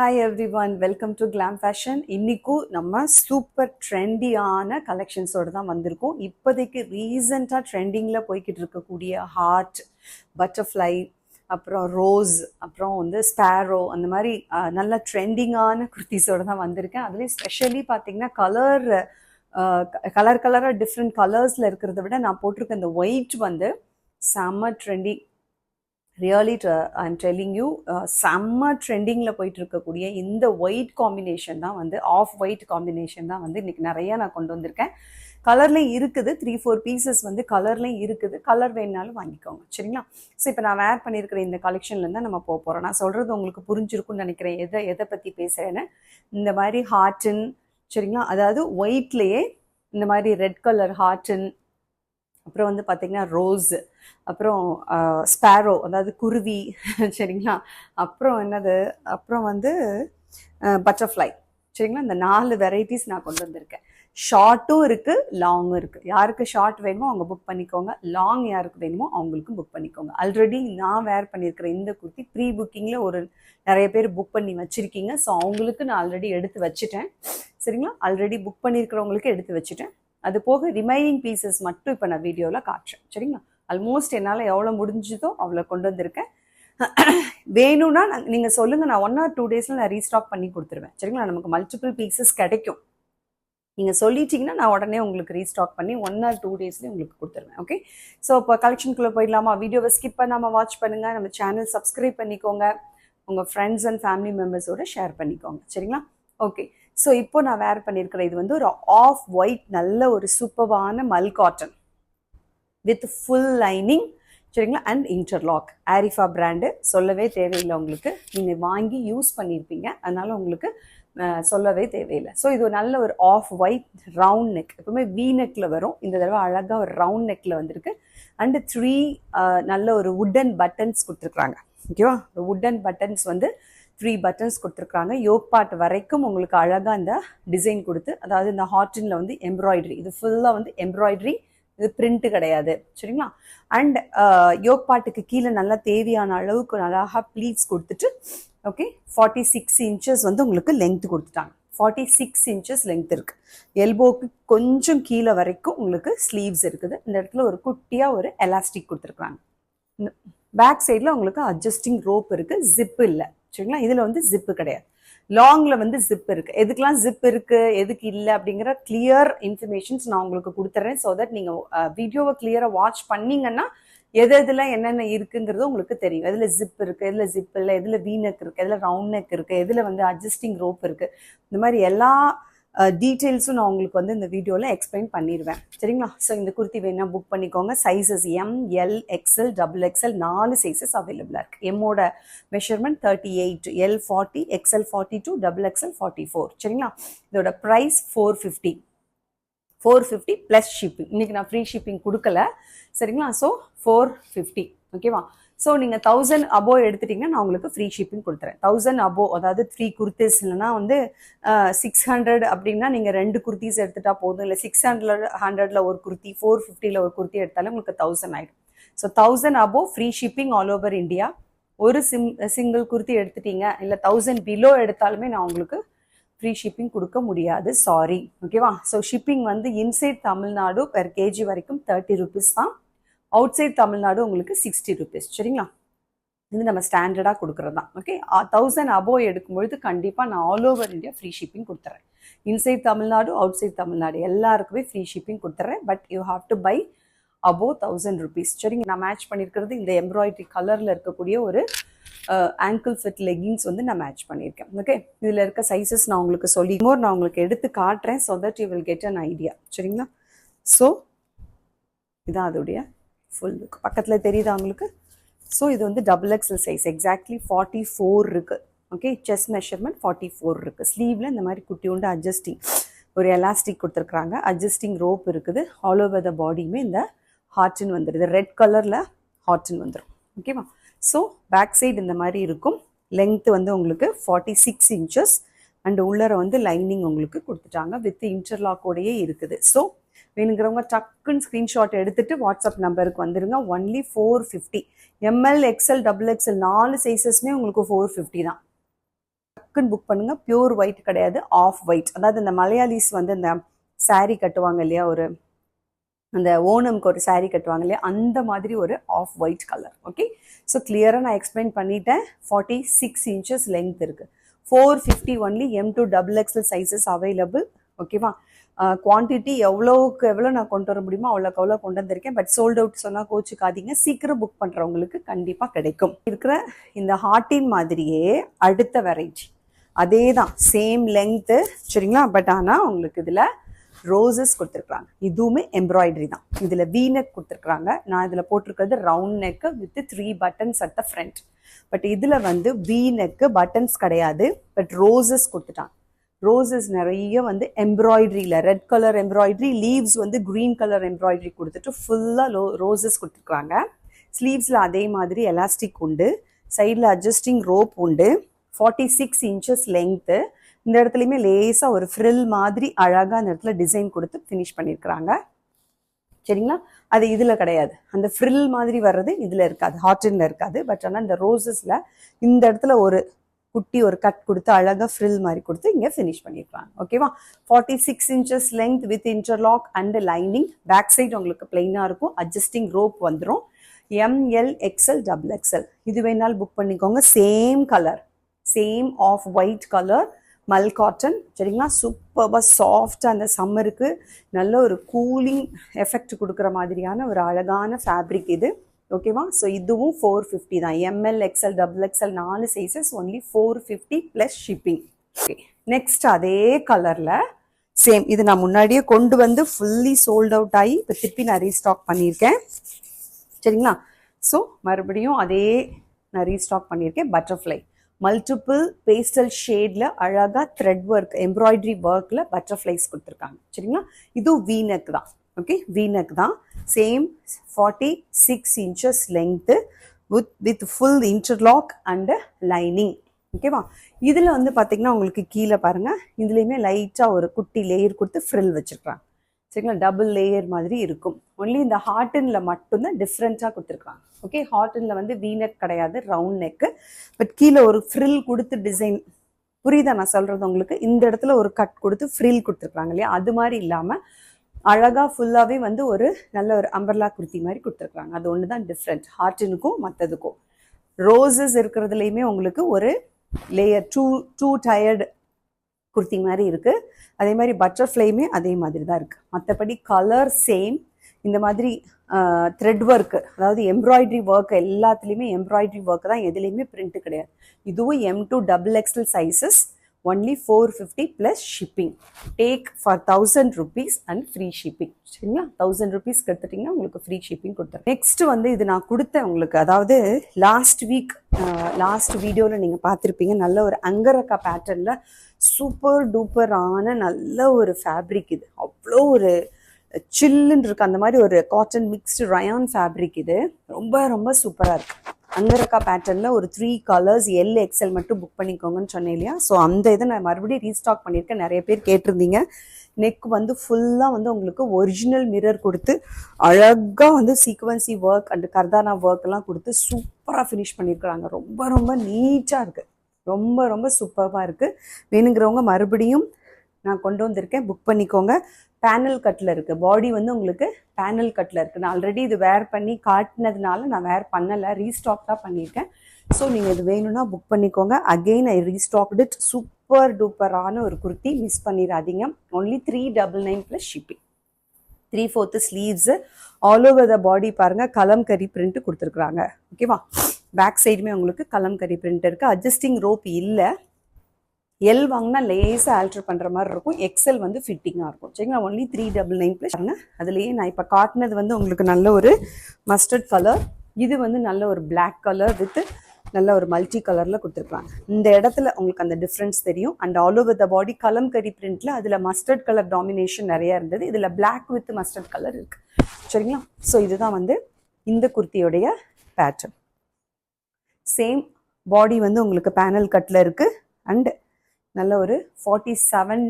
Hi everyone, welcome to Glam Fashion. இன்னைக்கு நம்ம super ட்ரெண்டியான கலெக்ஷன்ஸோட தான் வந்திருக்கோம். இப்போதைக்கு ரீசெண்டாக ட்ரெண்டிங்கில் போய்கிட்டு இருக்கக்கூடிய ஹார்ட், பட்டர்ஃப்ளை, அப்புறம் ரோஸ், அப்புறம் வந்து ஸ்பேரோ, அந்த மாதிரி நல்ல ட்ரெண்டிங்கான குர்த்திஸோட தான் வந்திருக்கேன். அதுலேயும் ஸ்பெஷலி பார்த்தீங்கன்னா கலராக டிஃப்ரெண்ட் கலர்ஸில் இருக்கிறத விட நான் போட்டிருக்க இந்த ஒயிட் வந்து செம்ம trendy. Really I'm telling you செம்ம ட்ரெண்டிங்கில் போயிட்டு இருக்கக்கூடிய இந்த ஒயிட் காம்பினேஷன் தான் வந்து ஆஃப் ஒயிட் காம்பினேஷன் தான் வந்து இன்றைக்கி நிறையா நான் கொண்டு வந்திருக்கேன். கலர்லேயும் இருக்குது, 3-4 பீசஸ் வந்து கலர்லேயும் இருக்குது. கலர் வேணுனாலும் வாங்கிக்கோங்க, சரிங்களா? ஸோ இப்போ நான் வேர் பண்ணியிருக்கிற இந்த கலெக்ஷன்லேருந்து நம்ம போக போகிறோம். நான் சொல்கிறது உங்களுக்கு புரிஞ்சிருக்குன்னு நினைக்கிறேன். எதை பற்றி பேசுகிறேன்னு. இந்த மாதிரி ஹார்ட்டின், சரிங்களா? அதாவது ஒயிட்லேயே இந்த மாதிரி ரெட் கலர் ஹார்ட்டின், அப்புறம் வந்து பார்த்திங்கன்னா ரோஸ், அப்புறம் ஸ்பேரோ அதாவது குருவி, சரிங்களா? அப்புறம் வந்து பட்டர்ஃப்ளை, சரிங்களா? இந்த 4 வெரைட்டிஸ் நான் கொண்டு வந்திருக்கேன். ஷார்ட்டும் இருக்குது, லாங்கும் இருக்குது. யாருக்கு ஷார்ட் வேணுமோ அவங்க புக் பண்ணிக்கோங்க, லாங் யாருக்கு வேணுமோ அவங்களுக்கும் புக் பண்ணிக்கோங்க. ஆல்ரெடி நான் வேர் பண்ணியிருக்கிற இந்த குர்த்தி ப்ரீ புக்கிங்கில் நிறைய பேர் புக் பண்ணி வச்சுருக்கீங்க. ஸோ அவங்களுக்கு நான் ஆல்ரெடி எடுத்து வச்சுட்டேன், சரிங்களா? ஆல்ரெடி புக் பண்ணியிருக்கிறவங்களுக்கு எடுத்து வச்சுட்டேன். அது போக ரிமைனிங் பீசஸ் மட்டும் இப்போ நான் வீடியோவில் காட்டுறேன், சரிங்களா? ஆல்மோஸ்ட் என்னால் எவ்வளோ முடிஞ்சதோ அவ்வளோ கொண்டு வந்திருக்கேன். வேணும்னா நீங்கள் சொல்லுங்கள், நான் 1 or 2 டேஸில் நான் ரீஸ்டாக் பண்ணி கொடுத்துருவேன், சரிங்களா? நமக்கு மல்டிபிள் பீசஸ் கிடைக்கும். நீங்கள் சொல்லிட்டீங்கன்னா நான் உடனே உங்களுக்கு ரீஸ்டாக் பண்ணி 1 or 2 டேஸ்லேயே உங்களுக்கு கொடுத்துருவேன். ஓகே, ஸோ இப்போ கலெக்ஷனுக்குள்ளே போயிடலாமா? வீடியோவை ஸ்கிப் பண்ணாமல் வாட்ச் பண்ணுங்கள். நம்ம சேனல் சப்ஸ்கிரைப் பண்ணிக்கோங்க, உங்கள் ஃப்ரெண்ட்ஸ் அண்ட் ஃபேமிலி மெம்பர்ஸோடு ஷேர் பண்ணிக்கோங்க, சரிங்களா? ஓகே, ஸோ இப்போ நான் வேர் பண்ணியிருக்கிற இது வந்து ஒரு ஆஃப் ஒயிட் நல்ல ஒரு சூப்பர்வான mul cotton with full lining, சரிங்களா? And interlock. ஆரிஃபா பிராண்டு, சொல்லவே தேவையில்லை உங்களுக்கு. நீங்கள் வாங்கி யூஸ் பண்ணியிருப்பீங்க, அதனால உங்களுக்கு சொல்லவே தேவையில்லை. ஸோ இது நல்ல ஒரு ஆஃப் ஒயிட் ரவுண்ட் நெக். எப்பவுமே வி நெக்கில் வரும், இந்த தடவை அழகாக ஒரு ரவுண்ட் நெக்கில் வந்திருக்கு. அண்டு 3 நல்ல ஒரு வுட்டன் பட்டன்ஸ் கொடுத்துருக்குறாங்க, ஓகேவா? வுட்டன் பட்டன்ஸ் வந்து 3 பட்டன்ஸ் கொடுத்துருக்காங்க. யோக் பார்ட் வரைக்கும் உங்களுக்கு அழகாக இந்த டிசைன் கொடுத்து, அதாவது இந்த ஹார்ட்டினில் வந்து எம்ப்ராய்டரி, இது ஃபுல்லாக வந்து எம்ப்ராய்டரி, இது பிரிண்ட்டு கிடையாது, சரிங்களா? அண்ட் யோக் பார்ட்டுக்கு கீழே நல்லா தேவையான அளவுக்கு அழகாக ப்ளீட்ஸ் கொடுத்துட்டு, ஓகே, 46 இன்ச்சஸ் வந்து உங்களுக்கு லென்த் கொடுத்துட்டாங்க. 46 இன்ச்சஸ் லென்த் இருக்குது. எல்போக்கு கொஞ்சம் கீழே வரைக்கும் உங்களுக்கு ஸ்லீவ்ஸ் இருக்குது. இந்த இடத்துல ஒரு குட்டியாக ஒரு எலாஸ்டிக் கொடுத்துருக்குறாங்க. பேக் சைடில் உங்களுக்கு அட்ஜஸ்டிங் ரோப் இருக்குது, ஜிப்பு இல்லை, சரிங்களா? இதில் வந்து ஜிப்பு கிடையாது. லாங்கில் வந்து ஜிப் இருக்குது. எதுக்கெலாம் ஜிப் இருக்குது, எதுக்கு இல்லை அப்படிங்கிற கிளியர் இன்ஃபர்மேஷன்ஸ் நான் உங்களுக்கு கொடுத்துட்றேன். ஸோ தட் நீங்கள் வீடியோவை கிளியராக வாட்ச் பண்ணிங்கன்னா எதில் என்னென்ன இருக்குங்கிறது உங்களுக்கு தெரியும். எதில் ஜிப் இருக்குது, எதில் ஜிப் இல்லை, எதில் வீ நெக் இருக்குது, எதில் ரவுண்ட் நெக் இருக்குது, எதில் வந்து அட்ஜஸ்டிங் ரோப் இருக்குது. இந்த மாதிரி எல்லா டீட்டெயில்ஸும் நான் உங்களுக்கு வந்து இந்த வீடியோவில் எக்ஸ்பிளைன் பண்ணிடுவேன், சரிங்களா? ஸோ இந்த குர்த்தி வேணா புக் பண்ணிக்கோங்க. Sizes M, L, XL, XXL 4 sizes அவைலபிளாக இருக்குது. எம்மோட மெஷர்மெண்ட் 38, எல் 40, XL 42, XXL 44, சரிங்களா? இதோட ப்ரைஸ் 450 ப்ளஸ் ஷிப்பிங். இன்றைக்கி நான் ஃப்ரீ ஷிப்பிங் கொடுக்கல, சரிங்களா? ஸோ 450, ஓகேவா? ஸோ நீங்கள் 1000 அபோவ் எடுத்துட்டிங்கன்னா நான் உங்களுக்கு ஃப்ரீ ஷிப்பிங் கொடுத்துறேன். 1000 அபோவ், அதாவது 3 குர்த்திஸ், இல்லைனா வந்து 600 அப்படின்னா நீங்கள் 2 குர்த்திஸ் எடுத்துட்டா போதும். இல்லை 600ல் ஒரு குர்த்தி, 450ல் ஒரு குர்த்தி எடுத்தாலும் உங்களுக்கு 1000 ஆகிடும். So 1000 above free shipping all over India. ஒரு சிங்கிள் குர்த்தி எடுத்துட்டீங்க, இல்லை 1000 பிலோ எடுத்தாலுமே நான் உங்களுக்கு ஃப்ரீ ஷிப்பிங் கொடுக்க முடியாது, சாரி, ஓகேவா? ஸோ ஷிப்பிங் வந்து இன்சைட் தமிழ்நாடு பெர் கேஜி வரைக்கும் 30 rupees தான். அவுட் சைட் தமிழ்நாடு உங்களுக்கு 60 rupees, சரிங்களா? இது நம்ம ஸ்டாண்டர்டாக கொடுக்குறது தான், ஓகே? 1000 அபோவ் எடுக்கும்பொழுது கண்டிப்பாக நான் all over India free shipping கொடுத்துட்றேன். Inside Tamil Nadu, out side Tamil Nadu எல்லாருக்குமே ஃப்ரீ ஷிப்பிங் கொடுத்துட்றேன். But you have to by above 1000 rupees, சரிங்க? நான் மேட்ச் பண்ணியிருக்கிறது இந்த எம்ப்ராய்டரி கலரில் இருக்கக்கூடிய ஒரு ஆங்கிள் ஃபிட் லெகின்ஸ் வந்து நான் மேட்ச் பண்ணியிருக்கேன், ஓகே? இதில் இருக்க சைஸஸ் நான் உங்களுக்கு நான் உங்களுக்கு எடுத்து காட்டுறேன். So that you will get an idea, சரிங்களா? ஸோ இதான் அதோடைய ஃபுல் லுக். பக்கத்தில் தெரியுதா உங்களுக்கு? ஸோ இது வந்து XXL சைஸ், எக்ஸாக்ட்லி 44 இருக்குது, ஓகே? செஸ்ட் மெஷர்மெண்ட் 44 இருக்குது. ஸ்லீவில் இந்த மாதிரி குட்டி உண்டு அட்ஜஸ்டிங் ஒரு எலாஸ்டிக் கொடுத்துருக்குறாங்க. அட்ஜஸ்டிங் ரோப் இருக்குது. ஆல் ஓவர் த பாடியுமே இந்த ஹார்ட்டின் வந்துடுது. ரெட் கலரில் ஹார்ட்டின் வந்துடும், ஓகேவா? ஸோ பேக் சைடு இந்த மாதிரி இருக்கும். லென்த்து வந்து உங்களுக்கு 46 இன்ச்சஸ் அண்ட் உள்ளர வந்து லைனிங் உங்களுக்கு கொடுத்துட்டாங்க. வித் இன்டர்லாக்கோடையே இருக்குது. ஸோ வேணுங்கிறவங்க டக்குன்னு ஸ்க்ரீன்ஷாட் எடுத்துகிட்டு வாட்ஸ்அப் நம்பருக்கு வந்துடுங்க. ஒன்லி 450. எம்எல், XL, XXL 4 சைஸஸ்மே உங்களுக்கு 450 தான். டக்குன்னு புக் பண்ணுங்க. பியூர் ஒயிட் கிடையாது, ஆஃப் ஒயிட். அதாவது இந்த மலையாளிஸ் வந்து இந்த சாரீ கட்டுவாங்க இல்லையா, ஒரு அந்த ஓணம்க்கு ஒரு சாரீ கட்டுவாங்க இல்லையா, அந்த மாதிரி ஒரு off white colour. Okay, so கிளியராக நான் எக்ஸ்பிளைன் பண்ணிட்டேன். 46 inches லென்த் இருக்குது. 450 only M2 XXL sizes available. ஓகேவா? குவான்டிட்டி எவ்வளோக்கு எவ்வளோ நான் கொண்டு வர முடியுமோ அவ்வளோக்கு அவ்வளோ கொண்டு வந்திருக்கேன். பட் சோல்ட் அவுட் சொன்னால் கோச்சுக்காதீங்க, சீக்கிரம் புக் பண்ணுறவங்களுக்கு கண்டிப்பாக கிடைக்கும். இருக்கிற இந்த ஹார்ட்டின் மாதிரியே அடுத்த வெரைட்டி அதே தான், சேம் லென்த்து, சரிங்களா? பட் ஆனால் உங்களுக்கு இதில் ரோசஸ் கொடுத்துருக்குறாங்க. இதுவுமே எம்ப்ராய்டரி தான். இதில் வீநெக் கொடுத்துருக்குறாங்க. நான் இதில் போட்டிருக்கிறது round neck with 3 buttons at the front. But இதில் வந்து வீநெக்கு பட்டன்ஸ் கிடையாது, பட் ரோசஸ் கொடுத்துட்டாங்க. ரோசஸ் நிறைய வந்து எம்ப்ராய்டரியில் ரெட் கலர் எம்ப்ராய்டரி, லீவ்ஸ் வந்து க்ரீன் கலர் எம்ப்ராய்டரி கொடுத்துட்டு ஃபுல்லாக ரோசஸ் கொடுத்துருக்குறாங்க. ஸ்லீவ்ஸில் அதே மாதிரி எலாஸ்டிக் உண்டு, சைடில் அட்ஜஸ்டிங் ரோப் உண்டு. 46 inches லென்த்து. இந்த இடத்துலையுமே லேசாக ஒரு ஃப்ரில் மாதிரி அழகாக அந்த இடத்துல டிசைன் கொடுத்து ஃபினிஷ் பண்ணியிருக்கிறாங்க. சரிங்களா? அது இதில் கிடையாது, அந்த ஃப்ரில் மாதிரி வர்றது இதில் இருக்காது, ஹார்டனில் இருக்காது. பட் ஆனால் இந்த ரோசஸில் இந்த இடத்துல ஒரு குட்டி ஒரு கட் கொடுத்து அழகாக ஃப்ரில் மாதிரி கொடுத்து இங்கே ஃபினிஷ் பண்ணியிருக்காங்க. ஓகேவா? 46 inches length with interlock and lining. Back side உங்களுக்கு பிளெயினாக இருக்கும், அட்ஜஸ்டிங் ரோப் வந்துடும். ML XL XXL இது வேணாலும் புக் பண்ணிக்கோங்க. Same colour, same off white colour, mul cotton. சரிங்களா? சூப்பராக சாஃப்டாக அந்த சம்மருக்கு நல்ல ஒரு கூலிங் எஃபெக்ட் கொடுக்குற மாதிரியான ஒரு அழகான ஃபேப்ரிக் இது. ஓகேவா? ஸோ இதுவும் 450 தான். ML XL XXL 4 sizes, only 450 plus shipping. Okay, next அதே கலரில் சேம், இது நான் முன்னாடியே கொண்டு வந்து ஃபுல்லி சோல்ட் அவுட் ஆகி இப்போ திருப்பி நான் ரீஸ்டாக் பண்ணியிருக்கேன். சரிங்களா? ஸோ மறுபடியும் அதே நான் ரீஸ்டாக் பண்ணியிருக்கேன். பட்டர்ஃப்ளை மல்டிபிள் பேஸ்டல் ஷேடில் அழகாக த்ரெட் ஒர்க் எம்ப்ராய்டரி ஒர்க்கில் பட்டர்ஃப்ளைஸ் கொடுத்துருக்காங்க. சரிங்களா? இதுவும் வீநெக் தான். ஓகே, வீநெக் தான். Same 46 inches length with full interlock and lining. ஓகேவா? இதில் வந்து பார்த்தீங்கன்னா உங்களுக்கு கீழே பாருங்கள், இதுலேயுமே லைட்டாக ஒரு குட்டி லேயர் கொடுத்து ஃப்ரில் வச்சுருக்காங்க. சரிங்களா? டபுள் லேயர் மாதிரி இருக்கும். ஒன்லி இந்த ஹார்டனில் மட்டும்தான் டிஃப்ரெண்ட்டாக கொடுத்துருக்காங்க. ஓகே, ஹார்டனில் வந்து வீநெக் கிடையாது, ரவுண்ட் நெக்கு. பட் கீழே ஒரு ஃப்ரில் கொடுத்து டிசைன், புரியுதா நான் சொல்கிறது உங்களுக்கு? இந்த இடத்துல ஒரு கட் கொடுத்து ஃப்ரில் கொடுத்துருக்காங்க இல்லையா, அது மாதிரி இல்லாமல் அழகாக ஃபுல்லாகவே வந்து ஒரு நல்ல ஒரு அம்பர்லா குர்த்தி மாதிரி கொடுத்துருக்காங்க. அது ஒன்று தான் டிஃப்ரெண்ட் ஹார்டனுக்கும் மற்றதுக்கும். ரோசஸ் இருக்கிறதுலையுமே உங்களுக்கு ஒரு லேயர் டூ டயர்டு குர்த்தி மாதிரி இருக்குது. அதே மாதிரி பட்டர்ஃப்ளையுமே அதே மாதிரி தான் இருக்குது. மற்றபடி கலர் சேம். இந்த மாதிரி த்ரெட் ஒர்க்கு, அதாவது எம்ப்ராய்டரி ஒர்க், எல்லாத்துலேயுமே எம்ப்ராய்டரி ஒர்க் தான், எதுலேயுமே பிரிண்ட்டு கிடையாது. இதுவும் M2 XXL sizes, only 450 plus shipping. Take for 1000 rupees and free shipping. சரிங்களா? 1000 rupees எடுத்துட்டிங்கன்னா உங்களுக்கு ஃப்ரீ ஷிப்பிங் கொடுத்துருங்க. நெக்ஸ்ட் வந்து இது நான் கொடுத்தேன் உங்களுக்கு, அதாவது லாஸ்ட் வீடியோவில் நீங்கள் பார்த்துருப்பீங்க. நல்ல ஒரு அங்கரக்கா பேட்டர்னில் சூப்பர் டூப்பரான நல்ல ஒரு ஃபேப்ரிக் இது. அவ்வளோ ஒரு சில்லுன்னு இருக்குது, அந்த மாதிரி ஒரு காட்டன் மிக்ஸ்டு ரயான் ஃபேப்ரிக் இது. ரொம்ப ரொம்ப சூப்பராக இருக்குது. அங்கரக்கா பேட்டர்னில் ஒரு 3 colors L XL மட்டும் புக் பண்ணிக்கோங்கன்னு சொன்னேன் இல்லையா? ஸோ அந்த இதை நான் மறுபடியும் ரீஸ்டாக் பண்ணியிருக்கேன். நிறைய பேர் கேட்டிருந்தீங்க. நெக் வந்து ஃபுல்லாக வந்து உங்களுக்கு ஒரிஜினல் மிரர் கொடுத்து அழகாக வந்து சீக்வன்சி ஒர்க் அண்ட் கர்தானா ஒர்க்லாம் கொடுத்து சூப்பராக ஃபினிஷ் பண்ணியிருக்கிறாங்க. ரொம்ப ரொம்ப நீட்டாக இருக்குது, ரொம்ப ரொம்ப சூப்பராக இருக்குது. வேணுங்கிறவங்க மறுபடியும் நான் கொண்டு வந்திருக்கேன், புக் பண்ணிக்கோங்க. பேனல் கட்டில் இருக்குது, பாடி வந்து உங்களுக்கு பேனல் கட்டில் இருக்குது. நான் ஆல்ரெடி இது வேர் பண்ணி காட்டினதுனால நான் வேர் பண்ணலை, ரீஸ்டாக் தான் பண்ணியிருக்கேன். ஸோ நீங்கள் இது வேணும்னா புக் பண்ணிக்கோங்க. Again I restocked it. Super டூப்பரான ஒரு குர்த்தி, மிஸ் பண்ணிடாதீங்க. Only 399 plus shipping. 3/4 sleeves, all over the body பாருங்கள் கலம்கரி பிரிண்ட் கொடுத்துருக்குறாங்க. ஓகேவா? பேக் சைடுமே உங்களுக்கு கலம்கரி பிரிண்ட் இருக்குது. அட்ஜஸ்டிங் ரோப் இல்லை. எல் வாங்கினா லேஸாக ஆல்டர் பண்ணுற மாதிரி இருக்கும், எக்ஸல் வந்து ஃபிட்டிங்காக இருக்கும். சரிங்களா? Only 399 plus. அதுலேயே நான் இப்போ காட்டினது வந்து உங்களுக்கு நல்ல ஒரு மஸ்டர்ட் கலர், இது வந்து நல்ல ஒரு பிளாக் கலர் வித் நல்ல ஒரு மல்டி கலரில் கொடுத்துருக்காங்க. இந்த இடத்துல உங்களுக்கு அந்த டிஃப்ரென்ஸ் தெரியும். அண்ட் ஆல் ஓவர் த பாடி கலம்கரி பிரிண்ட்டில் அதில் மஸ்டர்ட் கலர் டாமினேஷன் நிறையா இருந்தது, இதில் பிளாக் வித் மஸ்டர்ட் கலர் இருக்குது. சரிங்களா? ஸோ இதுதான் வந்து இந்த குர்த்தியோடைய பேட்டர்ன். சேம் பாடி வந்து உங்களுக்கு பேனல் கட்டில் இருக்குது. அண்ட் நல்ல ஒரு 47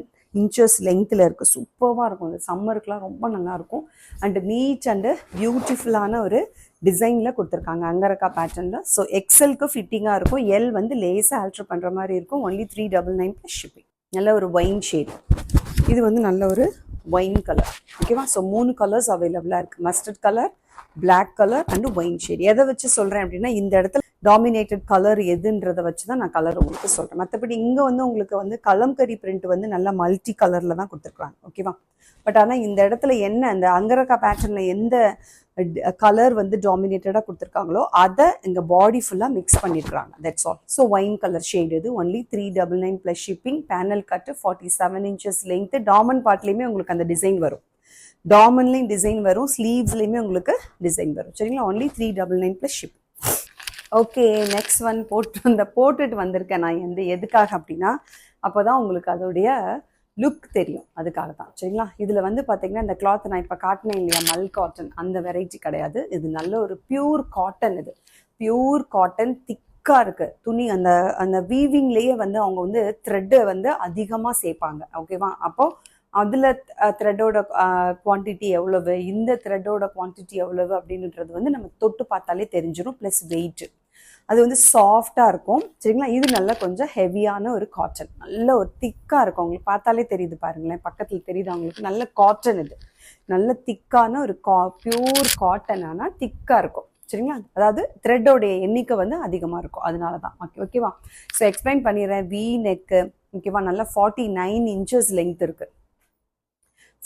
inches லென்த்தில் இருக்குது. சூப்பராக இருக்கும், இந்த சம்மருக்குலாம் ரொம்ப நல்லாயிருக்கும். அண்டு நீட் அண்டு பியூட்டிஃபுல்லான ஒரு டிசைனில் கொடுத்துருக்காங்க அங்கரக்கா பேட்டர்னில். ஸோ எக்ஸலுக்கு ஃபிட்டிங்காக இருக்கும். எல் வந்து லேஸாக ஆல்ட்ரு பண்ணுற மாதிரி இருக்கும். Only 399 plus shipping. நல்ல ஒரு ஒயின் ஷேட். இது வந்து நல்ல ஒரு ஒயின் கலர். ஓகேவா? ஸோ 3 கலர்ஸ் அவைலபிளாக இருக்குது. Mustard colour, black colour and wine shade. எதை வச்சு சொல்கிறேன் அப்படின்னா இந்த இடத்துல டாமினேட்டட் கலர் எதுன்றதை வச்சு தான் நான் கலர் உங்களுக்கு சொல்கிறேன். மற்றபடி இங்கே வந்து உங்களுக்கு வந்து கலம்கரி பிரிண்ட் வந்து நல்லா மல்டி கலரில் தான் கொடுத்துருக்குறாங்க. ஓகேவா? பட் ஆனால் இந்த இடத்துல என்ன அந்த அங்கரக்கா பேட்டர்னில் எந்த கலர் வந்து டாமினேட்டடாக கொடுத்துருக்காங்களோ அதை இங்கே பாடி ஃபுல்லாக மிக்ஸ் பண்ணியிருக்காங்க. That's all. So wine colour shade இது. Only 399 plus shipping. Panel cut 47 inches length. டாமன் பார்ட்லேயுமே உங்களுக்கு அந்த டிசைன் வரும். டாமன்லேயும் டிசைன் வரும், ஸ்லீவ்ஸ்லேயுமே உங்களுக்கு டிசைன் வரும். சரிங்களா? Only 399 plus shipping. Okay, next one போட்டுட்டு வந்திருக்கேன் நான் எதுக்காக அப்படின்னா அப்போ தான் உங்களுக்கு அதோடைய லுக் தெரியும், அதுக்காக தான். சரிங்களா? இதில் வந்து பார்த்தீங்கன்னா இந்த கிளாத் நான் இப்போ காட்டினேன் இல்லையா, மல் காட்டன், அந்த வெரைட்டி கிடையாது. இது நல்ல ஒரு பியூர் காட்டன். இது பியூர் காட்டன், திக்காக இருக்குது துணி. அந்த அந்த வீவிங்லேயே வந்து அவங்க வந்து த்ரெட்டை வந்து அதிகமாக சேர்ப்பாங்க. ஓகேவா? அப்போது அதில் த்ரெட்டோட குவான்டிட்டி எவ்வளவு, இந்த த்ரெட்டோட குவான்டிட்டி எவ்வளவு அப்படின்றது வந்து நம்ம தொட்டு பார்த்தாலே தெரிஞ்சிடும். ப்ளஸ் வெயிட்டு அது வந்து சாஃப்டாக இருக்கும். சரிங்களா? இது நல்லா கொஞ்சம் ஹெவியான ஒரு காட்டன், நல்ல ஒரு திக்காக இருக்கும். அவங்களுக்கு பார்த்தாலே தெரியுது பாருங்களேன், பக்கத்தில் தெரியுது அவங்களுக்கு. நல்ல காட்டன், இது நல்ல திக்கான ஒரு பியூர் காட்டன். ஆனால் திக்காக இருக்கும். சரிங்களா? அதாவது த்ரெட்டோடைய எண்ணிக்கை வந்து அதிகமாக இருக்கும், அதனால தான். ஓகேவா? ஸோ எக்ஸ்பிளைன் பண்ணிடுறேன். We neck. ஓகேவா? நல்லா 49 inches லென்த் இருக்குது.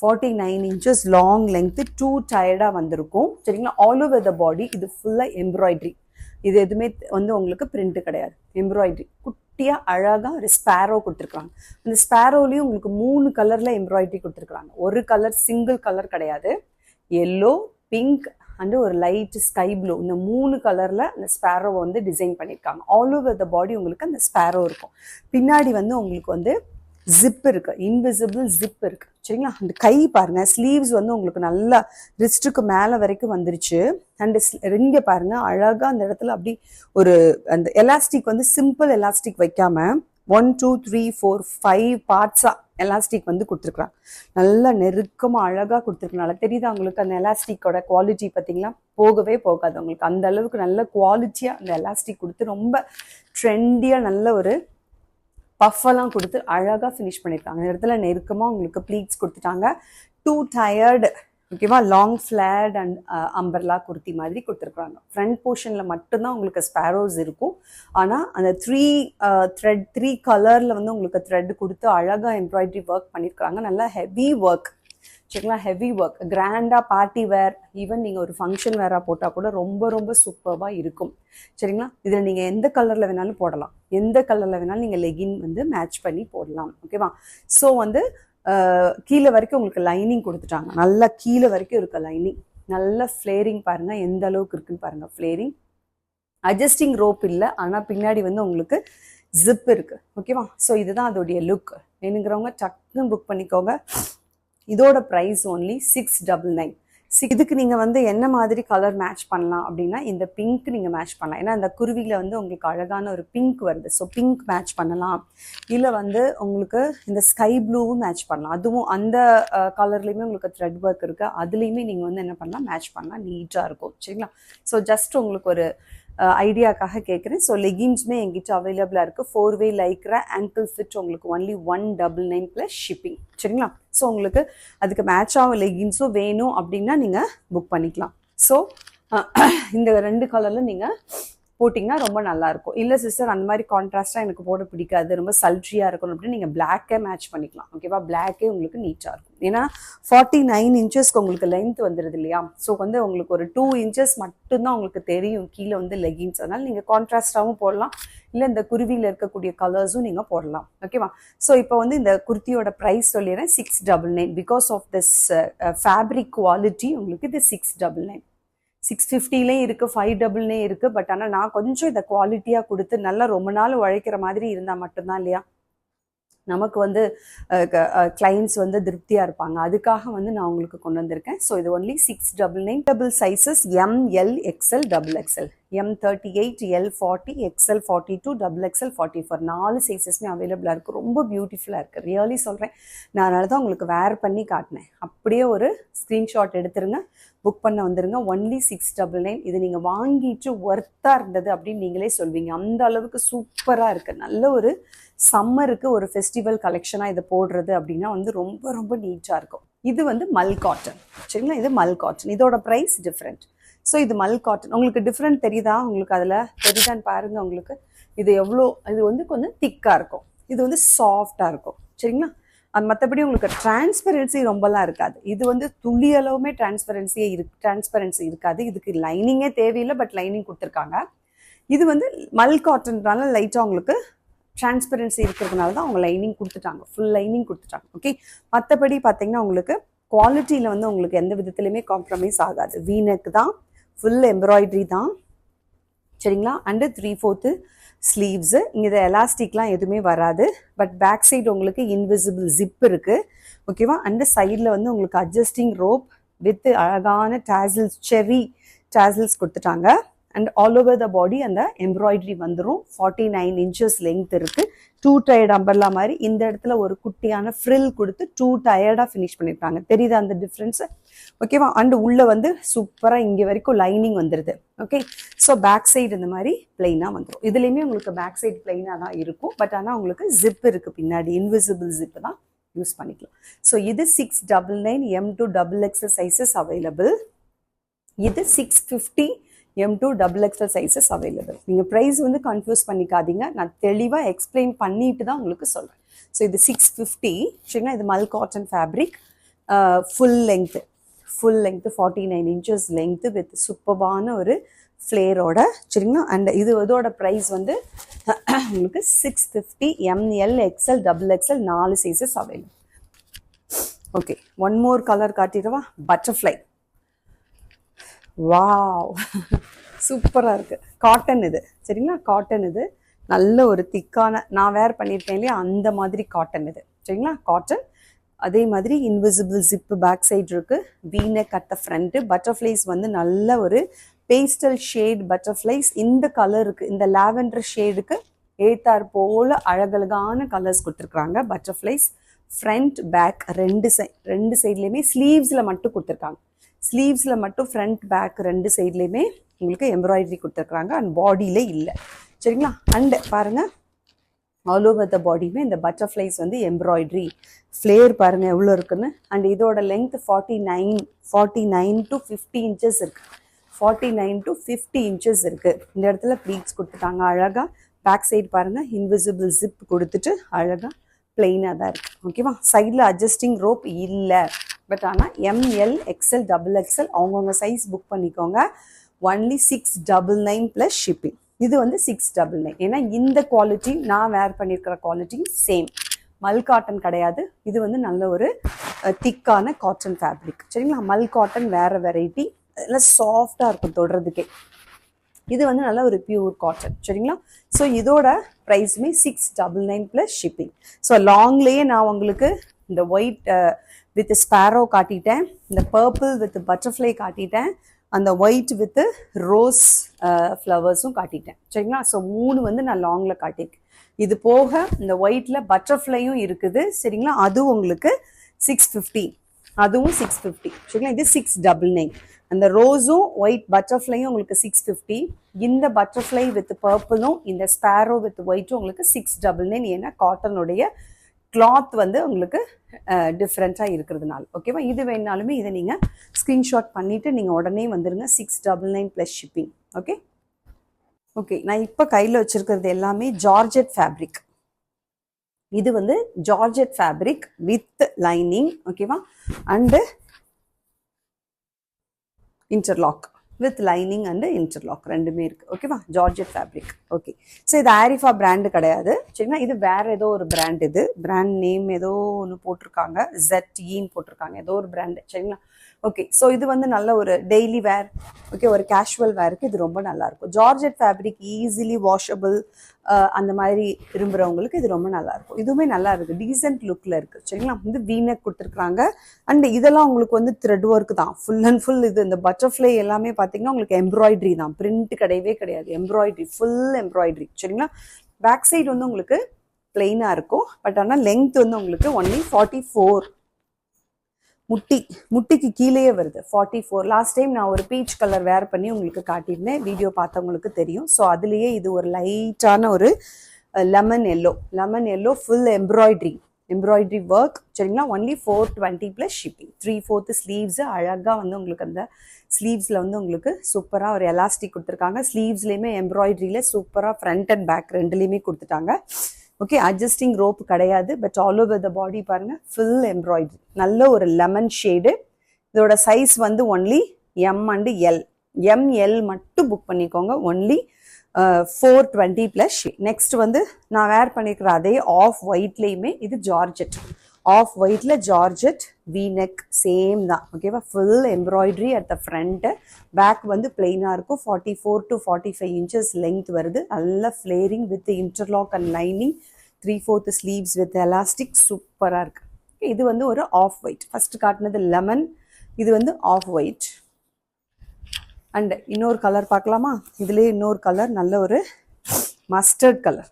49 inches லாங் லென்த்து. 2 டயர்டாக வந்திருக்கும். சரிங்களா? ஆல் ஓவர் த பாடி. இது ஃபுல்லாக எம்ப்ராய்ட்ரி. இது எதுவுமே வந்து உங்களுக்கு பிரிண்ட் கிடையாது, எம்ப்ராய்ட்ரி. குட்டியாக அழகாக ஒரு ஸ்பேரோ கொடுத்துருக்காங்க. அந்த ஸ்பேரோலையும் உங்களுக்கு 3 கலரில் எம்ப்ராய்ட்ரி கொடுத்துருக்காங்க. ஒரு கலர் சிங்கிள் கலர் கிடையாது. எல்லோ, பிங்க் அண்டு ஒரு லைட் ஸ்கை ப்ளூ, இந்த 3 கலரில் அந்த ஸ்பேரோவை வந்து டிசைன் பண்ணியிருக்காங்க. ஆல் ஓவர் த பாடி உங்களுக்கு அந்த ஸ்பேரோ இருக்கும். பின்னாடி வந்து உங்களுக்கு வந்து ஜிப் இருக்கு, இன்விசிபிள் ஜிப் இருக்கு. சரிங்களா? அந்த கை பாருங்க, ஸ்லீவ்ஸ் வந்து உங்களுக்கு நல்லா ரிஸ்ட்டுக்கு மேலே வரைக்கும் வந்துருச்சு. அண்ட் இங்கே பாருங்க அழகா அந்த இடத்துல அப்படி ஒரு அந்த எலாஸ்டிக் வந்து சிம்பிள் எலாஸ்டிக் வைக்காம 1 2 3 4 5 பார்ட்ஸா எலாஸ்டிக் வந்து கொடுத்துருக்குறாங்க. நல்லா நெருக்கமாக அழகாக கொடுத்துருக்கனால தெரியுது உங்களுக்கு அந்த எலாஸ்டிக்கோட குவாலிட்டி. பார்த்தீங்களா? போகவே போகாது உங்களுக்கு. அந்த அளவுக்கு நல்ல குவாலிட்டியாக அந்த எலாஸ்டிக் கொடுத்து ரொம்ப ட்ரெண்டியாக நல்ல ஒரு பஃபெல்லாம் கொடுத்து அழகாக ஃபினிஷ் பண்ணியிருக்காங்க. இந்த இடத்துல நெருக்கமாக உங்களுக்கு ப்ளீட்ஸ் கொடுத்துட்டாங்க. 2 டயர்டு. ஓகேவா? Long flat and umbrella kurti மாதிரி கொடுத்துருக்குறாங்க. ஃப்ரண்ட் போர்ஷனில் மட்டும்தான் உங்களுக்கு ஸ்பேரோஸ் இருக்கும். ஆனால் அந்த 3 கலரில் வந்து உங்களுக்கு த்ரெட் கொடுத்து அழகாக எம்ப்ராய்டரி ஒர்க் பண்ணியிருக்காங்க. நல்லா ஹெவி ஒர்க். சரிங்களா? Heavy work. கிராண்டாக பார்ட்டி வேர், ஈவன் நீங்கள் ஒரு ஃபங்க்ஷன் வேராக போட்டால் கூட ரொம்ப ரொம்ப சூப்பராக இருக்கும். சரிங்களா? இதில் நீங்கள் எந்த கலரில் வேணாலும் போடலாம், எந்த கலரில் வேணாலும் நீங்கள் லெகின் வந்து மேட்ச் பண்ணி போடலாம். ஓகேவா? ஸோ வந்து கீழே வரைக்கும் உங்களுக்கு லைனிங் கொடுத்துட்டாங்க. நல்லா கீழே வரைக்கும் இருக்க லைனிங். நல்ல ஃப்ளேரிங் பாருங்கள் எந்த அளவுக்கு இருக்குன்னு பாருங்கள். ஃப்ளேரிங், அட்ஜஸ்டிங் ரோப் இல்லை, ஆனால் பின்னாடி வந்து உங்களுக்கு ஜிப் இருக்குது. ஓகேவா? ஸோ இதுதான் அதோடைய லுக். வேணுங்கிறவங்க டக்குன்னு புக் பண்ணிக்கோங்க. இதோட ப்ரைஸ் ஒன்லி 699. இதுக்கு நீங்கள் வந்து என்ன மாதிரி கலர் மேட்ச் பண்ணலாம் அப்படின்னா இந்த பிங்க் நீங்கள் மேட்ச் பண்ணலாம். ஏன்னா அந்த குருவியில் வந்து உங்களுக்கு அழகான ஒரு பிங்க் வருது. ஸோ பிங்க் மேட்ச் பண்ணலாம். இல்லை வந்து உங்களுக்கு இந்த ஸ்கை ப்ளூவும் மேட்ச் பண்ணலாம். அதுவும் அந்த கலர்லேயுமே உங்களுக்கு த்ரெட் ஒர்க் இருக்குது. அதுலேயுமே நீங்கள் வந்து என்ன பண்ணலாம், மேட்ச் பண்ணலாம். நீட்டாக இருக்கும். சரிங்களா? ஸோ ஜஸ்ட் உங்களுக்கு ஒரு ஐடியாக்காக கேட்குறேன். ஸோ லெகின்ஸுமே எங்கிட்ட அவைலபிளாக இருக்குது. 4-way லைக்ரா ஆங்கிள் ஃபிட் உங்களுக்கு ஒன்லி 199 ப்ளஸ் ஷிப்பிங். சரிங்களா? ஸோ உங்களுக்கு அதுக்கு மேட்ச் ஆக லெகின்ஸும் வேணும் அப்படின்னா நீங்கள் புக் பண்ணிக்கலாம். ஸோ இந்த 2 கலரில் நீங்கள் போட்டிங்கன்னா ரொம்ப நல்லாயிருக்கும். இல்லை சிஸ்டர் அந்த மாதிரி கான்ட்ராஸ்ட்டாக எனக்கு போட பிடிக்காது, ரொம்ப சல்ட்ரியாக இருக்கணும் அப்படின்னு நீங்கள் பிளாக்கே மேட்ச் பண்ணிக்கலாம். ஓகேவா? பிளாக்கே உங்களுக்கு நீட்டாக இருக்கும். ஏன்னா 49 inchesக்கு உங்களுக்கு லென்த் வந்துடுது இல்லையா? ஸோ வந்து உங்களுக்கு ஒரு 2 inches மட்டும்தான் உங்களுக்கு தெரியும் கீழே வந்து லெகின்ஸ். அதனால் நீங்கள் கான்ட்ராஸ்டாகவும் போடலாம், இல்லை இந்த குருவியில் இருக்கக்கூடிய கலர்ஸும் நீங்கள் போடலாம். ஓகேவா? ஸோ இப்போ வந்து இந்த குர்த்தியோட ப்ரைஸ் சொல்லிடுறேன், 699. Because of this fabric quality உங்களுக்கு இது 699. 650லேயும் இருக்குது, 599 இருக்குது. பட் ஆனால் நான் கொஞ்சம் இதை குவாலிட்டியாக கொடுத்து நல்லா ரொம்ப நாள் உழைக்கிற மாதிரி இருந்தால் மட்டும்தான் இல்லையா நமக்கு வந்து கிளைண்ட்ஸ் வந்து திருப்தியாக இருப்பாங்க. அதுக்காக வந்து நான் உங்களுக்கு கொண்டு வந்திருக்கேன். ஸோ இது only 699. Double sizes ML XL XXL. M38, L40, XL42, XXL 44 4 சைஸஸ்மே அவைலபிளாக இருக்குது. ரொம்ப பியூட்டிஃபுல்லாக இருக்குது. ரியலி சொல்கிறேன். நான் அதனால தான் உங்களுக்கு வேர் பண்ணி காட்டினேன். அப்படியே ஒரு ஸ்க்ரீன்ஷாட் எடுத்துருங்க, புக் பண்ண வந்துருங்க. ஒன்லி 699. இது நீங்கள் வாங்கிட்டு ஒர்த்தாக இருந்தது அப்படின்னு நீங்களே சொல்வீங்க. அந்த அளவுக்கு சூப்பராக இருக்குது. நல்ல ஒரு சம்மருக்கு ஒரு ஃபெஸ்டிவல் கலெக்ஷனாக இதை போடுறது அப்படின்னா வந்து ரொம்ப ரொம்ப நீட்டாக இருக்கும். இது வந்து மல் காட்டன். சரிங்களா, இது மல் காட்டன். இதோட ப்ரைஸ் டிஃப்ரெண்ட். ஸோ இது மல் காட்டன். உங்களுக்கு டிஃப்ரெண்ட் தெரியுதா? உங்களுக்கு அதில் தெரியுதான்னு பாருங்கள். உங்களுக்கு இது எவ்வளோ, இது வந்து கொஞ்சம் திக்காக இருக்கும், இது வந்து சாஃப்டாக இருக்கும். சரிங்களா, அது மற்றபடி உங்களுக்கு டிரான்ஸ்பரன்சி ரொம்பலாம் இருக்காது. இது வந்து துளி அளவுமே டிரான்ஸ்பரன்சி இருக்காது. இதுக்கு லைனிங்கே தேவையில்லை, பட் லைனிங் கொடுத்துருக்காங்க. இது வந்து மல் காட்டன்றனால லைட்டாக உங்களுக்கு டிரான்ஸ்பரன்சி இருக்கிறதுனால தான் அவங்க லைனிங் கொடுத்துட்டாங்க, ஃபுல் லைனிங் கொடுத்துட்டாங்க. ஓகே, மற்றபடி பார்த்தீங்கன்னா உங்களுக்கு குவாலிட்டியில் வந்து உங்களுக்கு எந்த விதத்துலையுமே காம்ப்ரமைஸ் ஆகாது. வீனெக் தான், ஃபுல் எம்ப்ராய்டரி தான். சரிங்களா, அண்டு 3/4 ஸ்லீவ்ஸு. இங்கே இது எலாஸ்டிக்லாம் எதுவுமே வராது. பட் பேக் சைடு உங்களுக்கு இன்விசிபிள் ஜிப் இருக்குது. ஓகேவா, அண்டு சைடில் வந்து உங்களுக்கு அட்ஜஸ்டிங் ரோப் வித் அழகான டாசில்ஸ், செர்ரி டாசில்ஸ் கொடுத்துட்டாங்க. அண்ட் ஆல் ஓவர் த பாடி அந்த எம்ப்ராய்டரி வந்துடும். 49 inches லெங்த் இருக்குது. 2 tired அம்பர்லா மாதிரி இந்த இடத்துல ஒரு குட்டியான ஃப்ரில் கொடுத்து 2 tired ஃபினிஷ் பண்ணியிருக்காங்க. தெரியுது அந்த டிஃப்ரென்ஸு? ஓகேவா, அண்டு உள்ளே வந்து சூப்பராக இங்கே வரைக்கும் லைனிங் வந்துடுது. ஓகே, ஸோ பேக் சைடு இந்த மாதிரி பிளெயினாக வந்துடும். இதுலேயுமே உங்களுக்கு பேக் சைடு பிளெயினாக தான் இருக்கும். பட் ஆனால் உங்களுக்கு ஜிப் இருக்குது பின்னாடி, இன்விசிபிள் ஜிப்பு தான் யூஸ் பண்ணிக்கலாம். ஸோ இது 699. M to XXL sizes available. இது 650 M to XXL sizes available. நீங்கள் ப்ரைஸ் வந்து கன்ஃபியூஸ் பண்ணிக்காதீங்க, நான் தெளிவாக எக்ஸ்பிளைன் பண்ணிட்டு தான் உங்களுக்கு சொல்கிறேன். ஸோ இது 650. சரிங்களா, இது mul cotton fabric. Full length 49 inches length with சூப்பர்பான ஒரு ஃப்ளேரோட. சரிங்களா, அண்ட் இதோட ப்ரைஸ் வந்து உங்களுக்கு 650. ML, XL, XXL 4 sizes available. Okay, one more colour காட்டிடுவா. பட்டர்ஃப்ளை. வாவ், சூப்பராக இருக்குது. காட்டன் இது. சரிங்களா, காட்டன் இது. நல்ல ஒரு திக்கான, நான் வேர் பண்ணியிருக்கேன் இல்லையா, அந்த மாதிரி காட்டன் இது. சரிங்களா, காட்டன். அதே மாதிரி இன்விசிபிள் ஜிப்பு பேக் சைடு இருக்குது. V-neck at the front. Butterflies வந்து நல்ல ஒரு பேஸ்டல் ஷேட் பட்டர்ஃப்ளைஸ். இந்த கலருக்கு, இந்த லாவெண்டர் ஷேடுக்கு ஏத்தார் போல் அழகழகான கலர்ஸ் கொடுத்துருக்குறாங்க. பட்டர்ஃப்ளைஸ் ஃப்ரண்ட் பேக் ரெண்டு சைட்லேயுமே ஸ்லீவ்ஸில் மட்டும் கொடுத்துருக்காங்க. ஸ்லீவ்ஸில் மட்டும் ஃப்ரண்ட் பேக் ரெண்டு சைட்லேயுமே உங்களுக்கு எம்ப்ராய்டரி கொடுத்துருக்குறாங்க. அண்ட் பாடியில் இல்லை. சரிங்களா, அண்டு பாருங்கள், ஆல் ஓவர் த பாடியுமே இந்த பட்டர்ஃப்ளைஸ் வந்து எம்ப்ராய்டரி ஃப்ளேர் பாருங்கள் எவ்வளோ இருக்குன்னு. அண்ட் இதோட லெங்க் 49 to 50 inches இருக்குது. 49 to 50 inches இருக்குது. இந்த இடத்துல ப்ளீட்ஸ் கொடுத்துட்டாங்க அழகாக. பேக் சைடு பாருங்கள், இன்விசிபிள் ஜிப் கொடுத்துட்டு அழகாக பிளெயினாக தான் இருக்குது. ஓகேவா, சைடில் அட்ஜஸ்டிங் ரோப் இல்லை. பட் ஆனால் ML, XL, XXL அவங்கவுங்க சைஸ் புக் பண்ணிக்கோங்க. Only 699 plus shipping. இது வந்து 699. ஏன்னா இந்த குவாலிட்டி நான் வேர் பண்ணியிருக்கிற குவாலிட்டி சேம். மல் காட்டன் கிடையாது. இது வந்து நல்ல ஒரு திக்கான காட்டன் ஃபேப்ரிக். சரிங்களா, மல் காட்டன் வேறு வெரைட்டி, எல்லாம் சாஃப்டாக இருக்கும் தொடுறதுக்கே. இது வந்து நல்ல ஒரு பியூர் காட்டன். சரிங்களா, ஸோ இதோட ப்ரைஸுமே 699 ப்ளஸ் ஷிப்பிங். ஸோ லாங்லேயே நான் உங்களுக்கு இந்த ஒயிட் வித் ஸ்பேரோ காட்டிட்டேன், இந்த பர்பிள் வித் பட்டர்ஃப்ளை காட்டிட்டேன், அந்த ஒயிட் வித் ரோஸ் ஃப்ளவர்ஸும் காட்டிட்டேன். சரிங்களா, ஸோ 3 வந்து நான் லாங்கில் காட்டியிருக்கேன். இது போக இந்த ஒயிட்டில் பட்டர்ஃப்ளையும் இருக்குது. சரிங்களா, அதுவும் உங்களுக்கு 650. அதுவும் 650. சரிங்களா, இது 699. அந்த ரோஸும் ஒயிட் பட்டர்ஃப்ளையும் உங்களுக்கு 650. இந்த பட்டர்ஃப்ளை வித் பர்பிளும் இந்த ஸ்பேரோ வித் ஒயிட்டும் உங்களுக்கு 699. ஏன்னா காட்டனுடைய கிளாத் வந்து உங்களுக்கு டிஃப்ரெண்ட்டாக இருக்கிறதுனால. ஓகேவா, இது வேணாலுமே இதை நீங்கள் ஸ்க்ரீன்ஷாட் பண்ணிவிட்டு நீங்கள் உடனே வந்துடுங்க. 699 ப்ளஸ் ஷிப்பிங். ஓகே ஓகே, நான் இப்போ கையில் வச்சுருக்கிறது எல்லாமே ஜார்ஜெட் ஃபேப்ரிக். இது வந்து ஜார்ஜெட் ஃபேப்ரிக் வித் லைனிங். ஓகேவா, and interlock with lining and interlock ரெண்டுமே இருக்குது. ஓகேவா, ஜார்ஜெட் ஃபேப்ரிக். ஓகே, ஸோ இது ஆரிஃபா பிராண்டு கிடையாது. சரிங்களா, இது வேறு ஏதோ ஒரு பிராண்ட். இது பிராண்ட் நேம் ஏதோ ஒன்று போட்டிருக்காங்க, ZEன்னு போட்டிருக்காங்க, ஏதோ ஒரு பிராண்டு. சரிங்களா, ஓகே, ஸோ இது வந்து நல்ல ஒரு டெய்லி வேர், ஓகே, ஒரு கேஷுவல் வேருக்கு இது ரொம்ப நல்லா இருக்கும். ஜார்ஜெட் ஃபேப்ரிக் ஈஸிலி வாஷபிள், அந்த மாதிரி விரும்புகிறவங்களுக்கு இது ரொம்ப நல்லா இருக்கும். இதுவுமே நல்லா இருக்கு, டீசென்ட் லுக்ல இருக்கு. சரிங்களா, வந்து வீனக் கொடுத்துருக்காங்க. அண்ட் இதெல்லாம் உங்களுக்கு வந்து த்ரெட் ஒர்க் தான் ஃபுல் அண்ட் ஃபுல். இது இந்த பட்டர்ஃப்ளை எல்லாமே பார்த்தீங்கன்னா உங்களுக்கு எம்ப்ராய்டரி தான், பிரிண்ட் கிடையவே கிடையாது, எம்ப்ராய்டரி, ஃபுல் எம்ப்ராய்டரி. சரிங்களா, பேக் சைடு வந்து உங்களுக்கு பிளெயினாக இருக்கும். பட் ஆனால் லென்த் வந்து உங்களுக்கு ஒன்லி 44, முட்டிக்கு கீழேயே வருது 44. லாஸ்ட் டைம் நான் ஒரு பீச் கலர் வேர் பண்ணி உங்களுக்கு காட்டியிருந்தேன், வீடியோ பார்த்தவங்களுக்கு தெரியும். ஸோ அதுலேயே இது ஒரு லைட்டான ஒரு lemon yellow full embroidery work. சரிங்களா, ஒன்லி 420 ப்ளஸ் ஷிப்பிங். 3/4 ஸ்லீவ்ஸ் அழகாக வந்து உங்களுக்கு அந்த ஸ்லீவ்ஸில் வந்து உங்களுக்கு சூப்பராக ஒரு எலாஸ்டிக் கொடுத்துருக்காங்க. ஸ்லீவ்ஸ்லேயுமே எம்ப்ராய்டரியில் சூப்பராக ஃப்ரண்ட் அண்ட் பேக் ரெண்டுலேயுமே கொடுத்துட்டாங்க. ஓகே, அட்ஜஸ்டிங் ரோப் கிடையாது, but all over the body பாருங்க ஃபுல் எம்ப்ராய்டரி. நல்ல ஒரு லெமன் ஷேடு. இதோட சைஸ் வந்து only M and L. M L மட்டும் புக் பண்ணிக்கோங்க, ஒன்லி 420 ப்ளஸ். நெக்ஸ்ட் வந்து நான் வேர் பண்ணியிருக்கிற அதே ஆஃப் ஒயிட்லேயுமே இது ஜார்ஜெட், ஆஃப் ஒயிட்ல ஜார்ஜெட் வீநெக் சேம் தான். ஓகேவா, full embroidery at the front. Back வந்து பிளெயினாக இருக்கும். 44 to 45 இன்ச்சஸ் லென்த் வருது. நல்ல flaring with interlock and lining. 3/4 sleeves with elastic சூப்பராக இருக்கு. இது வந்து ஒரு ஆஃப் ஒயிட். ஃபர்ஸ்ட் காட்டினது லெமன், இது வந்து ஆஃப் ஒயிட். அண்ட் இன்னொரு கலர் பார்க்கலாமா? இதுலேயே இன்னொரு கலர், நல்ல ஒரு மஸ்டர்ட் கலர்,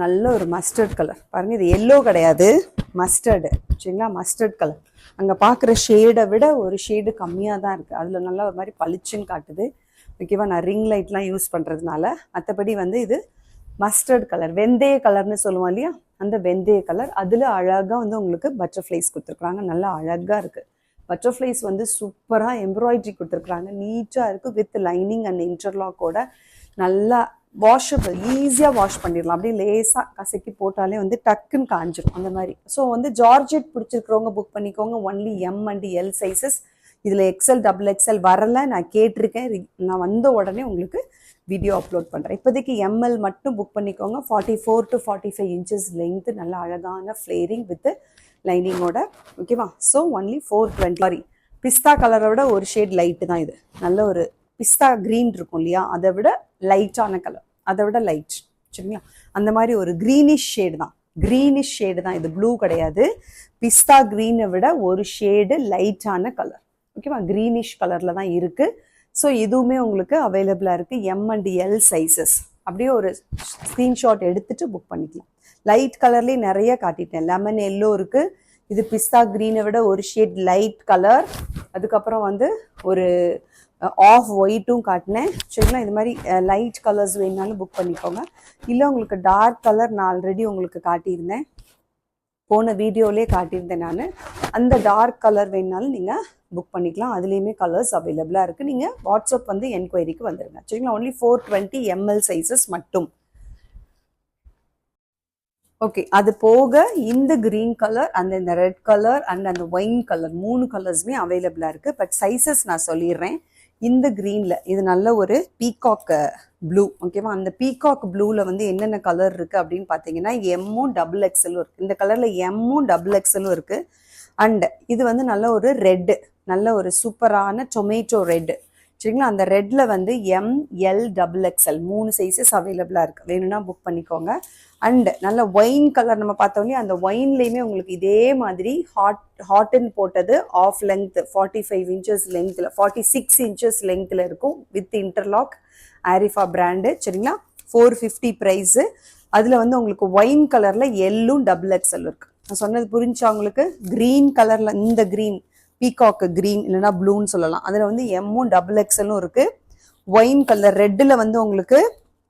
நல்ல ஒரு மஸ்டர்ட் கலர் பாருங்க. இது எல்லோ கிடையாது, மஸ்டர்டு. சரிங்களா, மஸ்டர்ட் கலர். அங்கே பார்க்குற ஷேடை விட ஒரு ஷேடு கம்மியாக தான் இருக்குது. அதில் நல்லா ஒரு மாதிரி பளிச்சுன்னு காட்டுது. ஓகேவா, நான் ரிங் லைட்லாம் யூஸ் பண்ணுறதுனால. மற்றபடி வந்து இது மஸ்டர்ட் கலர், வெந்தய கலர்னு சொல்லுவோம் இல்லையா, அந்த வெந்தய கலர். அதில் அழகாக வந்து உங்களுக்கு பட்டர்ஃப்ளைஸ் கொடுத்துருக்குறாங்க, நல்லா அழகாக இருக்குது. பட்டர்ஃப்ளைஸ் வந்து சூப்பராக எம்ப்ராய்டரி கொடுத்துருக்குறாங்க, நீட்டாக இருக்குது வித் லைனிங் அண்ட் இன்டர்லாக்கோட. நல்லா வாஷபிள், ஈஸியாக வாஷ் பண்ணிடலாம். அப்படியே லேசாக கசக்கி போட்டாலே வந்து டக்குன்னு காஞ்சிடும் அந்த மாதிரி. ஸோ வந்து ஜார்ஜெட் பிடிச்சிருக்கிறவங்க புக் பண்ணிக்கோங்க, only M and L sizes. இதில் எக்ஸ்எல் டபுள் எக்ஸ்எல் வரலை, நான் கேட்டிருக்கேன். நான் வந்த உடனே உங்களுக்கு வீடியோ அப்லோட் பண்ணுறேன். இப்போதைக்கு எம்எல் மட்டும் புக் பண்ணிக்கோங்க. 44 to 45 இன்ச்சஸ் லென்த்து, நல்ல அழகான ஃப்ளேரிங் வித் லைனிங்கோட. ஓகேவா, ஸோ ஒன்லி 420. சாரி, பிஸ்தா கலரை விட ஒரு ஷேட் லைட்டு தான் இது. நல்ல ஒரு பிஸ்தா க்ரீன் இருக்கும் இல்லையா, அதை விட லைட்டான கலர், அதை விட லைட். சரிங்களா, அந்த மாதிரி ஒரு க்ரீனிஷ் ஷேடு தான் இது, ப்ளூ கிடையாது. பிஸ்தா க்ரீனை விட ஒரு ஷேடு லைட்டான கலர். ஓகேவா, க்ரீனிஷ் கலரில் தான் இருக்குது. ஸோ இதுவுமே உங்களுக்கு அவைலபிளாக இருக்குது, எம் அண்ட் எல் சைஸஸ். அப்படியே ஒரு ஸ்க்ரீன்ஷாட் எடுத்துகிட்டு புக் பண்ணிக்கலாம். லைட் கலர்லேயே நிறைய காட்டிட்டேன். லெமன் எல்லோ இருக்குது, இது பிஸ்தா க்ரீனை விட ஒரு ஷேட் லைட் கலர். அதுக்கப்புறம் வந்து ஒரு ஆஃப் ஒயிட்டும் காட்டினேன். சரிங்களா, இது மாதிரி லைட் கலர்ஸ் வேணுனாலும் புக் பண்ணிக்கோங்க. இல்லை உங்களுக்கு டார்க் கலர் நான் ஆல்ரெடி உங்களுக்கு காட்டியிருந்தேன், போன வீடியோலேயே காட்டியிருந்தேன் நான். அந்த டார்க் கலர் வேணுனாலும் நீங்கள் புக் பண்ணிக்கலாம், அதுலேயுமே கலர்ஸ் அவைலபிளாக இருக்குது. நீங்கள் வாட்ஸ்அப் வந்து என்கொயரிக்கு வந்துடுங்க. சரிங்களா, ஒன்லி 420 ml சைஸஸ் மட்டும். ஓகே, அது போக இந்த கிரீன் கலர் அண்ட் இந்த ரெட் கலர் அண்ட் அந்த ஒயின் கலர், 3 கலர்ஸுமே அவைலபிளாக இருக்குது. பட் சைஸஸ் நான் சொல்லிடுறேன். இந்த க்ரீனில் இது நல்ல ஒரு பீகாக் ப்ளூ. ஓகேவா, அந்த பீகாக் ப்ளூவில் வந்து என்னென்ன கலர் இருக்குது அப்படின்னு பார்த்தீங்கன்னா எம்மும் டபுள் எக்ஸலும் இருக்குது. இந்த கலரில் எம்மும் டபுள் எக்ஸலும் இருக்குது. அண்ட் இது வந்து நல்ல ஒரு ரெட்டு, நல்ல ஒரு சூப்பரான டொமேட்டோ ரெட்டு. சரிங்களா, அந்த ரெட்டில் வந்து எம்எல் டபுள் எக்ஸ்எல் 3 சைஸஸ் அவைலபிளாக இருக்குது, வேணும்னா புக் பண்ணிக்கோங்க. அண்ட் நல்ல ஒயின் கலர் நம்ம பார்த்தோன்னே அந்த ஒயின்லேயுமே உங்களுக்கு இதே மாதிரி ஹாட்டன் போட்டது ஆஃப் லென்த் 45 இன்ச்சஸ் லென்த்தில், 46 இன்ச்சஸ் லென்த்தில் இருக்கும் வித் இன்டர்லாக், ஆரிஃபா பிராண்டு. சரிங்களா, 450 ப்ரைஸு. அதில் வந்து உங்களுக்கு ஒயின் கலரில் எல்லும் டபுள் எக்ஸ்எல் இருக்குது. நான் சொன்னது புரிஞ்சா உங்களுக்கு? க்ரீன் கலரில் இந்த க்ரீன் பீகாக் க்ரீன் இல்லைனா ப்ளூன்னு சொல்லலாம், அதில் வந்து எம்மும் டபுள் எக்ஸ்எல்லும் இருக்குது. ஒயின் கலர் ரெட்டில் வந்து உங்களுக்கு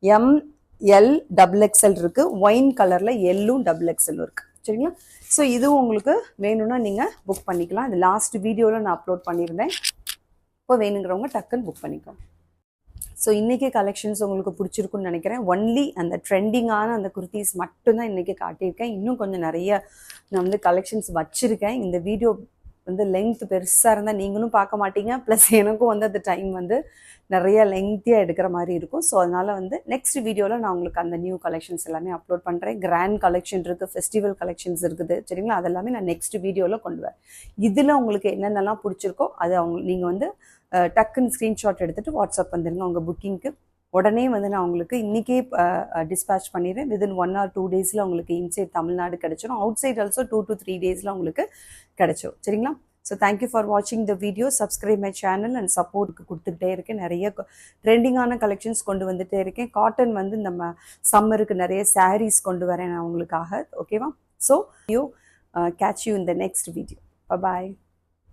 எம்எல் டபுள் எக்ஸ்எல் இருக்குது, ஒயின் கலரில் எல்லும் டபுள் எக்ஸ்எல்லும் இருக்குது. சரிங்களா, ஸோ இதுவும் உங்களுக்கு வேணும்னா நீங்கள் புக் பண்ணிக்கலாம். இது லாஸ்ட் வீடியோவில் நான் அப்லோட் பண்ணியிருந்தேன், இப்போ வேணுங்கிறவங்க டக்குன்னு புக் பண்ணிக்கோங்க. ஸோ இன்றைக்கி கலெக்ஷன்ஸ் உங்களுக்கு பிடிச்சிருக்குன்னு நினைக்கிறேன். ஒன்லி அந்த ட்ரெண்டிங்கான அந்த குர்த்திஸ் மட்டும்தான் இன்றைக்கி காட்டியிருக்கேன். இன்னும் கொஞ்சம் நிறைய நான் வந்து கலெக்ஷன்ஸ் வச்சுருக்கேன். இந்த வீடியோ வந்து லெங்த் பெருசாக இருந்தால் நீங்களும் பார்க்க மாட்டீங்க, ப்ளஸ் எனக்கும் வந்து அந்த டைம் வந்து நிறைய லெங்க்த்தியாக எடுக்கிற மாதிரி இருக்கும். ஸோ அதனால் வந்து நெக்ஸ்ட் வீடியோவில் நான் உங்களுக்கு அந்த நியூ கலெக்ஷன்ஸ் எல்லாமே அப்லோட் பண்ணுறேன். கிராண்ட் கலெக்ஷன் இருக்குது, ஃபெஸ்டிவல் கலெக்ஷன்ஸ் இருக்குது, சரிங்களா? அதெல்லாமே நான் நெக்ஸ்ட் வீடியோவில் கொண்டு வரேன். இதில் உங்களுக்கு என்னென்னலாம் பிடிச்சிருக்கோ அது நீங்கள் வந்து டக்குன்னு ஸ்க்ரீன்ஷாட் எடுத்துகிட்டு வாட்ஸ்அப் வந்துடுங்க உங்கள் புக்கிங்க்கு. உடனே வந்து நான் உங்களுக்கு இன்றைக்கே டிஸ்பேச் பண்ணிடுறேன். வித்தின் 1 or 2 டேஸில் உங்களுக்கு இன்சைட் தமிழ்நாடு கிடச்சிடும். அவுட் சைட் ஆல்சோ 2 to 3 டேஸில் உங்களுக்கு கிடச்சிடும், சரிங்களா? ஸோ தேங்க்யூ ஃபார் வாட்சிங் the video. Subscribe my channel and சப்போர்ட்டுக்கு கொடுத்துக்கிட்டே இருக்கேன். நிறைய ட்ரெண்டிங்கான கலெக்ஷன்ஸ் கொண்டு வந்துகிட்டே இருக்கேன். காட்டன் வந்து நம்ம சம்மருக்கு நிறைய சாரீஸ் கொண்டு வரேன் நான் உங்களுக்காக, ஓகேவா? So you catch you in the next video. Bye.